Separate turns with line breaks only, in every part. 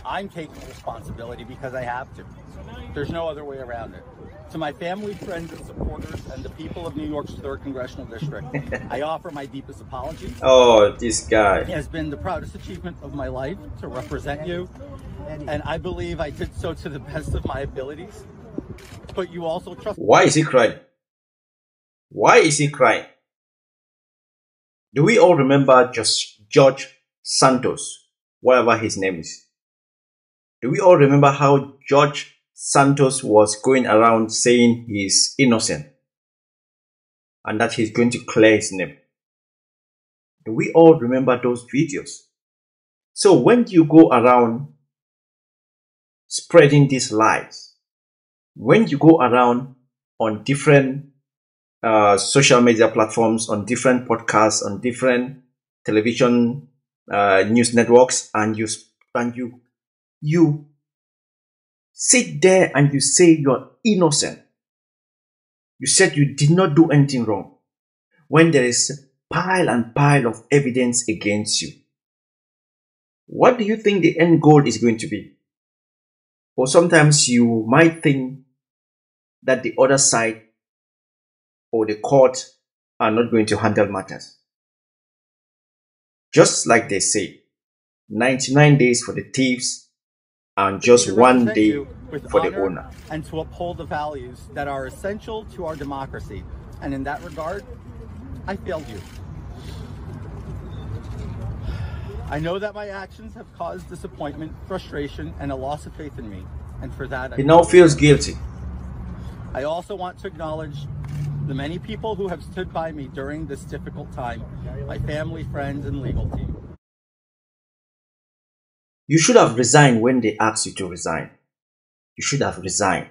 I'm taking responsibility because I have to. There's no other way around it. To my family, friends, and supporters, and the people of New York's 3rd Congressional District, I offer my deepest apologies.
Oh, this guy.
It has been the proudest achievement of my life to represent you, and I believe I did so to the best of my abilities. But you also trust.
Why is he crying? Why is he crying? Do we all remember just George Santos, whatever his name is? Do we all remember how George Santos was going around saying he's innocent and that he's going to clear his name? Do we all remember those videos? So when you go around spreading these lies, when you go around on different social media platforms, on different podcasts, on different television news networks, and you sit there and you say you're innocent. You said you did not do anything wrong when there is pile and pile of evidence against you. What do you think the end goal is going to be? Or sometimes you might think that the other side or the court are not going to handle matters. Just like they say, 99 days for the thieves and just 1 day for the owner.
And to uphold the values that are essential to our democracy. And in that regard, I failed you. I know that my actions have caused disappointment, frustration, and a loss of faith in me. And for that,
he now feels guilty.
I also want to acknowledge the many people who have stood by me during this difficult time, my family, friends, and legal team.
You should have resigned when they asked you to resign. You should have resigned.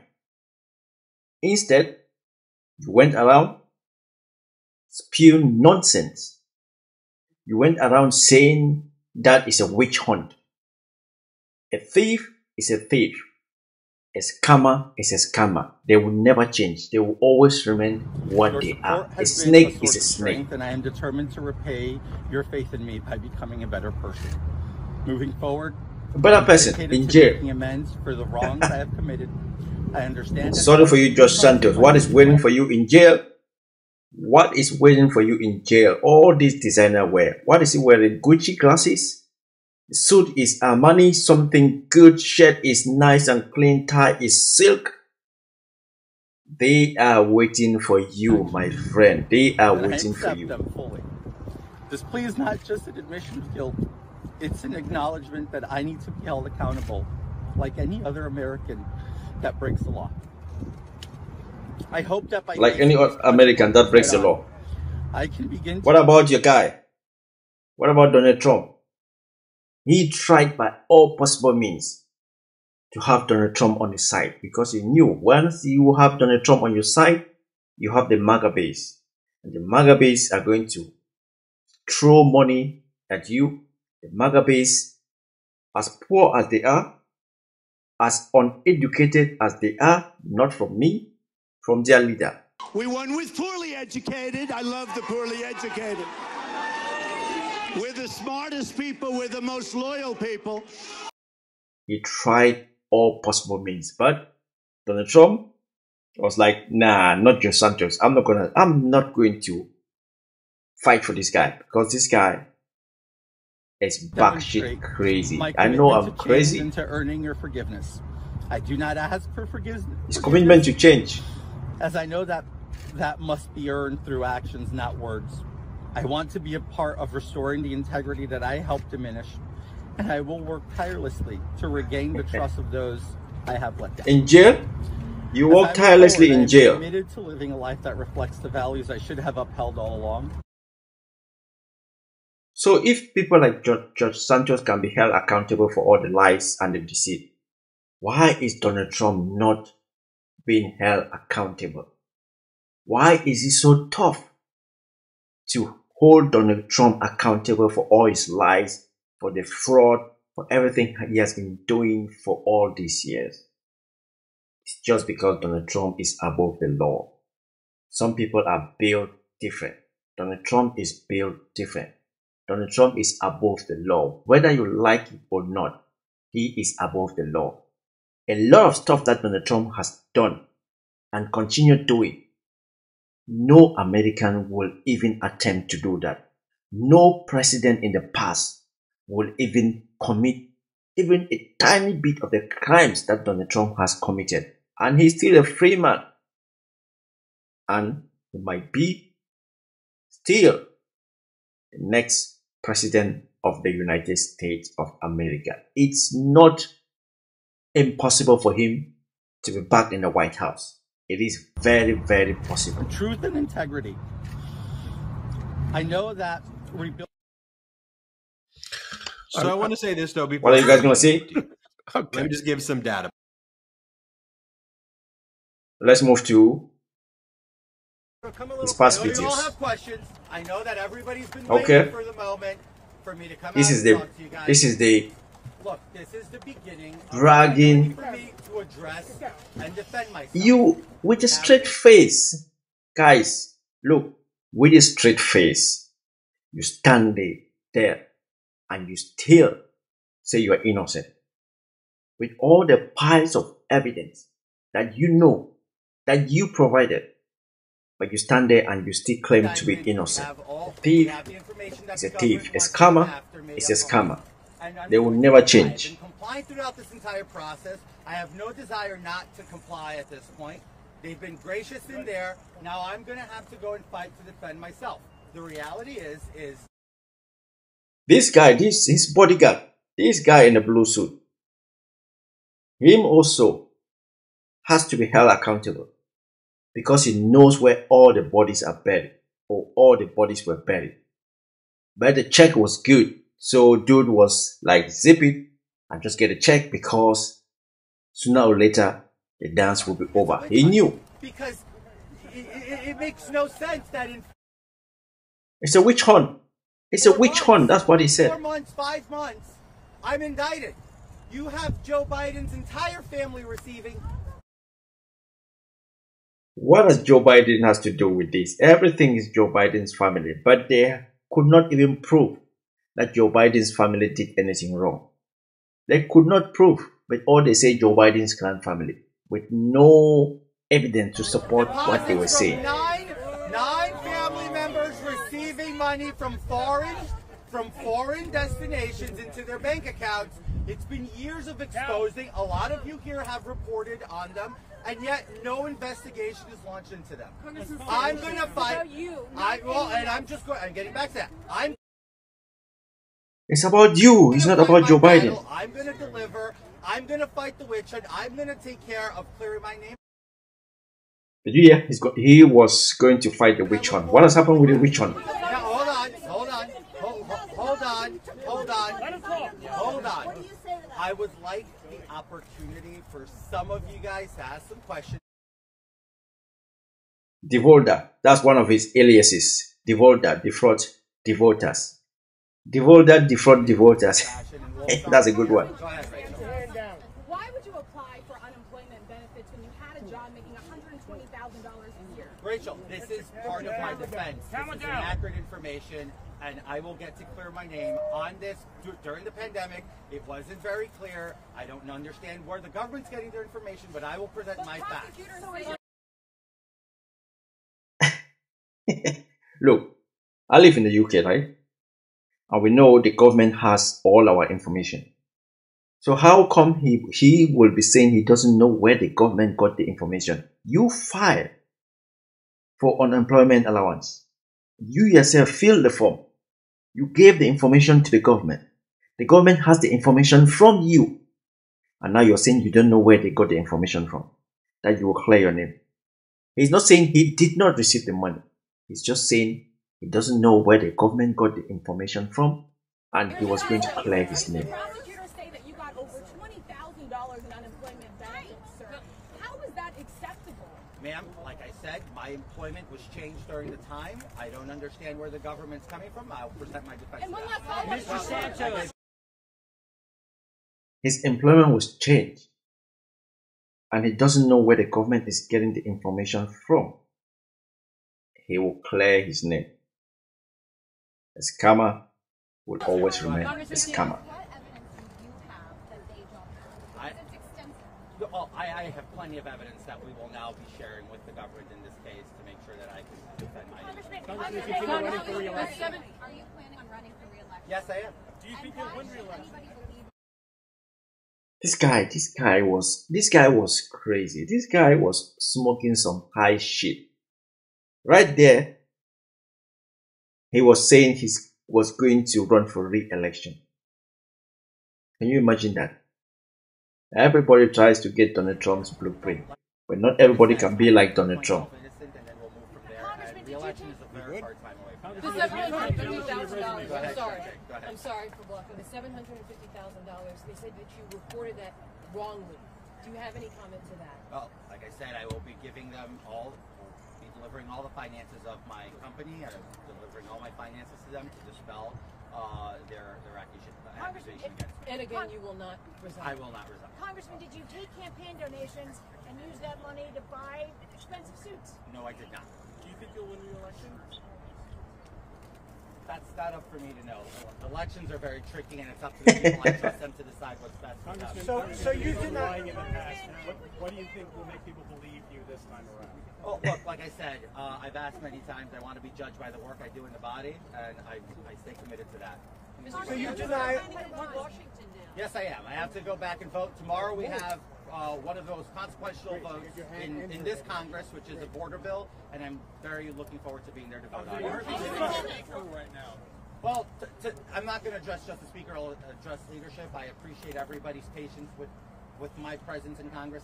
Instead, you went around spewing nonsense. You went around saying that is a witch hunt. A thief is a thief. A scammer is a scammer. They will never change. They will always remain what they are. A snake is a snake.
And I am determined to repay your faith in me by becoming a better person. Moving forward,
a better person in jail.
Making amends for the wrongs I have committed. I understand.
Sorry for you, George Santos. What is waiting for you in jail? What is waiting for you in jail? All this designer wear. What is he wearing? Gucci glasses? The suit is Armani, something good, shirt is nice and clean, tie is silk. They are waiting for you, my friend. They are waiting for you.
Them fully. This plea is not just an admission of guilt. It's an acknowledgement that I need to be held accountable, like any other American that breaks the law. I hope that by
like any American that breaks the law,
I can begin.
What about your guy? What about Donald Trump? He tried by all possible means to have Donald Trump on his side because he knew once you have Donald Trump on your side, you have the MAGA base. And the MAGA base are going to throw money at you. The MAGA base, as poor as they are, as uneducated as they are, not from me, from their leader.
We won with poorly educated. I love the poorly educated. We're the smartest people. We're the most loyal people.
He tried all possible means, but Donald Trump was like, nah, not George Santos. I'm not going to fight for this guy because this guy is batshit crazy. I know I'm crazy.
Into earning your forgiveness. I do not ask for forgiveness.
His commitment to change.
As I know that must be earned through actions, not words. I want to be a part of restoring the integrity that I helped diminish, and I will work tirelessly to regain the trust of those I have let down.
In jail? You work tirelessly in jail.
I'm committed to living a life that reflects the values I should have upheld all along.
So if people like George Santos can be held accountable for all the lies and the deceit, why is Donald Trump not being held accountable? Why is he so tough to hold Donald Trump accountable for all his lies, for the fraud, for everything he has been doing for all these years? It's just because Donald Trump is above the law. Some people are built different. Donald Trump is built different. Donald Trump is above the law. Whether you like it or not, he is above the law. A lot of stuff that Donald Trump has done and continue doing, no American will even attempt to do that. No president in the past will even commit even a tiny bit of the crimes that Donald Trump has committed. And he's still a free man. And he might be still the next president of the United States of America. It's not impossible for him to be back in the White House. It is very, very possible.
Truth and integrity. I know that rebuilding.
So I want to say this though. Before
What are you guys going to say?
Let me just give some data.
Let's move to his past
We all
videos.
have questions. I know that everybody's been
Okay.
waiting for the moment for me to come
This
out
is
and
the
talk to you guys.
this is the
Look, this is the beginning of
bragging.
for me to address and defend myself.
You with a straight face, guys. Look, with a straight face, you stand there and you still say you are innocent. With all the piles of evidence that you know that you provided, but you stand there and you still claim to be innocent. A thief is a thief. A scammer is a scammer. They will never change.
I've been compliant throughout this entire process. I have no desire not to comply at this point. They've been gracious in there. Now I'm going to have to go and fight to defend myself. The reality is
This guy, his bodyguard, this guy in the blue suit, him also has to be held accountable because he knows where all the bodies are buried, or all the bodies were buried. But the check was good, so dude was like, zip it and just get a check because sooner or later the dance will be over. He knew.
because it makes no sense that in
It's a witch hunt. It's a witch hunt. That's what he
4
said.
months, 5 months, I'm indicted. You have Joe Biden's entire family receiving.
What does Joe Biden has to do with this? Everything is Joe Biden's family, but they could not even prove that Joe Biden's family did anything wrong. They could not prove, but all they say Joe Biden's clan family, with no evidence to support what they were saying.
Nine family members receiving money from foreign destinations into their bank accounts. It's been years of exposing. A lot of you here have reported on them, and yet no investigation is launched into them. I'm going to fight. I'm getting back to that.
It's about you. It's not about Joe Biden.
I'm going to deliver. I'm going to fight the witch hunt. I'm going to take care of clearing my name.
Did you hear? He was going to fight the witch hunt. What has happened with the witch hunt?
Now, hold on. I would like the opportunity for some of you guys to ask some questions.
Devolder. That's one of his aliases. Devolder, defraud, devouters. Devolder, defraud, devouters. That's a good one.
Go ahead, Rachel.
Why would you apply for unemployment benefits when you had a job making $120,000 a year?
Rachel, this is part of my defense. This is inaccurate information, and I will get to clear my name on this. During the pandemic, it wasn't very clear. I don't understand where the government's getting their information, but I will present my facts.
Look, I live in the UK, right? And we know the government has all our information. So how come he will be saying he doesn't know where the government got the information? You filed for unemployment allowance. You yourself filled the form. You gave the information to the government. The government has the information from you. And now you're saying you don't know where they got the information from. That you will clear your name. He's not saying he did not receive the money. He's just saying he doesn't know where the government got the information from, and he was going to clear his name.
Prosecutors say that you got over $20,000 in unemployment benefits, sir. How is that acceptable?
Ma'am, like I said, my employment was changed during the time. I don't understand where the government's coming from. I'll present my defense.
And one
to
last
that.
follow-up.
Mr. Sanchez.
His employment was changed, and he doesn't know where the government is getting the information from. He will clear his name. A scammer will always remain a scammer.
What evidence do you have that they
Well, I have plenty of evidence that we will now be sharing with the government in this case to make sure that I can defend my
Congressman, are you planning on running for re-election?
Yes, I am.
Do you think you'll win re-election?
This guy was crazy. This guy was smoking some high shit. Right there, he was saying he was going to run for re-election. Can you imagine that? Everybody tries to get Donald Trump's blueprint, but not everybody can be like Donald Trump.
The $750,000. I'm sorry for blocking. The $750,000. They said that you reported that wrongly. Do you have any comment to that?
Well, like I said, I will be giving them delivering all the finances of my company. I'm delivering all my finances to them to dispel their accusation against me.
And again, you will not resign.
I will not resign.
Congressman, did you take campaign donations and use that money to buy expensive suits?
No, I did not.
Do you think you'll win re-election?
That's not up for me to know. Elections are very tricky, and it's up to the people. I trust them to decide what's best for them.
So you did not lying in the past. What do you think will make people believe you this time around?
Oh, look, like I said, I've asked many times. I want to be judged by the work I do in the body, and I stay committed to that.
So you deny
Washington now.
Yes, I am. I have to go back and vote. Tomorrow we have one of those consequential votes in this Congress, which is a border bill, and I'm very looking forward to being there to vote on it.
right now.
Well, I'm not going to address just the Speaker. I'll address leadership. I appreciate everybody's patience with my presence in Congress.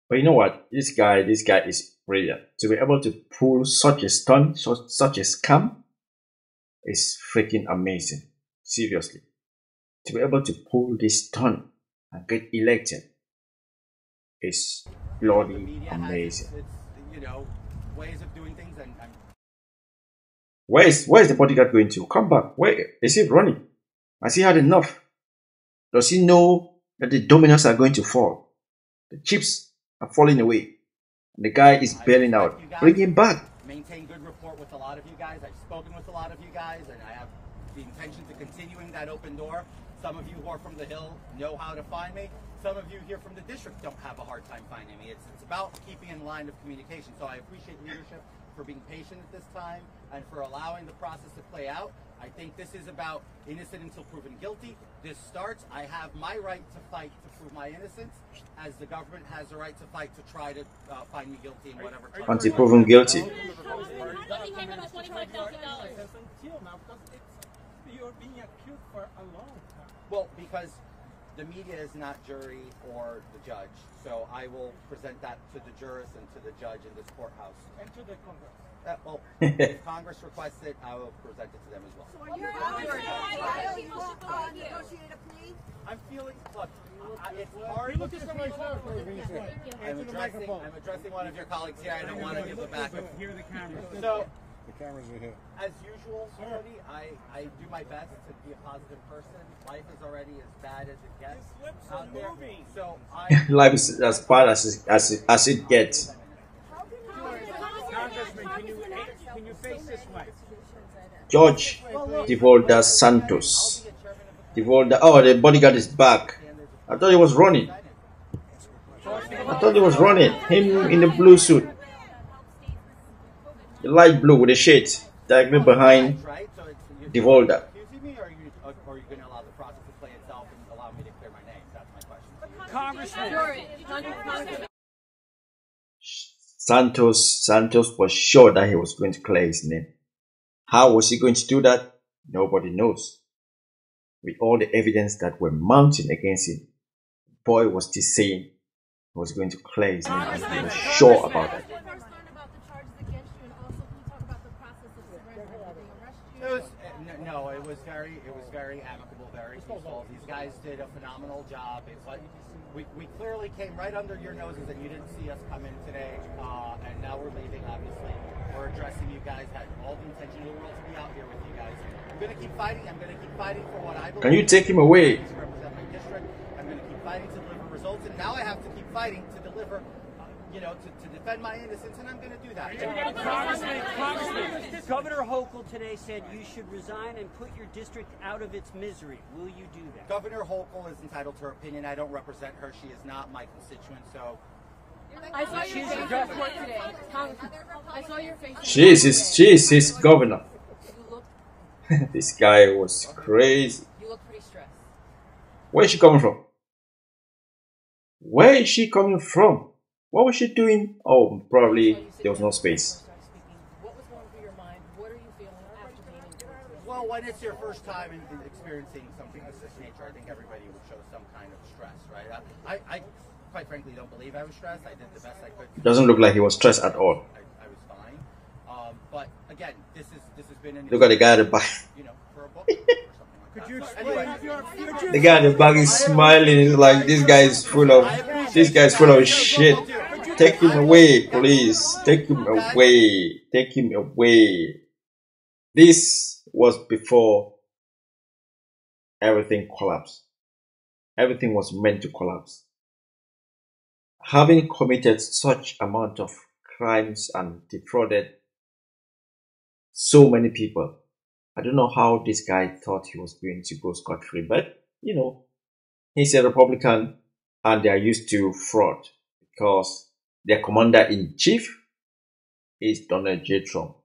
But you know what? This guy is brilliant. To be able to pull such a stunt, such a scam, is freaking amazing. Seriously. To be able to pull this stunt and get elected is bloody amazing.
It's ways of doing things, and
where is the bodyguard going to? Come back. Where is he running? Has he had enough? Does he know that the dominoes are going to fall? The chips are falling away. And the guy is bailing out. Bring him back.
Maintain good rapport with a lot of you guys. I've spoken with a lot of you guys, and I have the intention to continuing that open door. Some of you who are from the Hill know how to find me. Some of you here from the district don't have a hard time finding me. It's about keeping in line of communication. So I appreciate leadership for being patient at this time and for allowing the process to play out. I think this is about innocent until proven guilty. This starts. I have my right to fight to prove my innocence, as the government has a right to fight to try to find me guilty in whatever charge.
Until proven guilty.
You're being accused for a long time.
Well, because the media is not jury or the judge, so I will present that to the jurors and to the judge in this courthouse.
And to the Congress.
Well, if Congress requests it, I will present it to them as well.
So are you negotiate a plea?
I'm feeling, look, it's hard. I'm addressing one of your colleagues here. I don't want to give the back.
Here are the cameras.
So,
the cameras are here.
as usual, Cody, I do my best to be a positive person. Life is already as bad as it gets out there. So
Life is as bad as it gets.
Congressman, can you face this way?
George Devolder Santos. Devolder. Oh, the bodyguard is back. I thought he was running. Him in the blue suit. The light blue with the shade directly behind Devolder.
Or are you going to allow the process to play itself and allow me to clear my name? That's my question.
Congressman.
Santos was sure that he was going to clear his name. How was he going to do that? Nobody knows. With all the evidence that were mounting against him, the boy was still saying he was going to clear his name, and he was sure about it.
It was very amicable, very peaceful. These guys did a phenomenal job. We clearly came right under your noses, and you didn't see us come in today. And now we're leaving. Obviously, we're addressing you guys. Had all the intention in the world to be out here with you guys. I'm going to keep fighting. I'm going to keep fighting for what I believe.
Can you take him away?
To represent my district. I'm going to keep fighting to deliver results, and now I have to keep fighting to deliver. To defend my innocence, and I'm going to do that.
Congressman, Governor Hochul today said you should resign and put your district out of its misery. Will you do that?
Governor Hochul is entitled to her opinion. I don't represent her. She is not my constituent, so...
I saw your face at court today. I saw your face.
She is his governor. This guy was crazy.
You look pretty stressed.
Where is she coming from? Where is she coming from? What was she doing? Oh, probably there was no space.
What was going through your mind? What are you feeling after being in jail?
Well, when it's your first time in experiencing something of this nature, I think everybody would show some kind of stress, right? I quite frankly don't believe I was stressed. I did the best I could.
It doesn't look like he was stressed at all.
I was fine. But again, this has been an
Look at the guy at the back.
you know, for a book or something like
Could
that.
you
But
explain
anyway,
The guy at the back is smiling. He's like, this guy is full of shit. Take him away, please. Take him away. Take him away. This was before everything collapsed. Everything was meant to collapse. Having committed such amount of crimes and defrauded so many people, I don't know how this guy thought he was going to go scot-free, but you know, he's a Republican and they are used to fraud because their commander-in-chief is Donald J. Trump.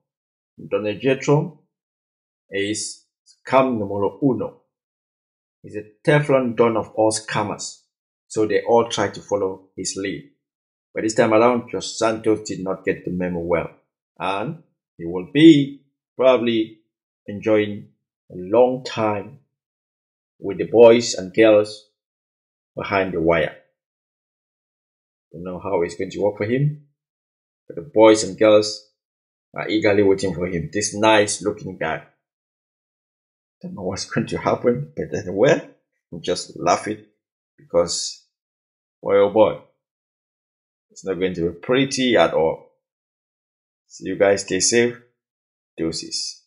Donald J. Trump is scam numero uno. He's a Teflon Don of all scammers. So they all try to follow his lead. But this time around, Josh Santos did not get the memo well. And he will be probably enjoying a long time with the boys and girls behind the wire. Don't know how it's going to work for him, but the boys and girls are eagerly waiting for him. This nice looking guy. Don't know what's going to happen, but anyway, I'm just laughing because, boy oh boy, it's not going to be pretty at all. So you guys stay safe. Deuces.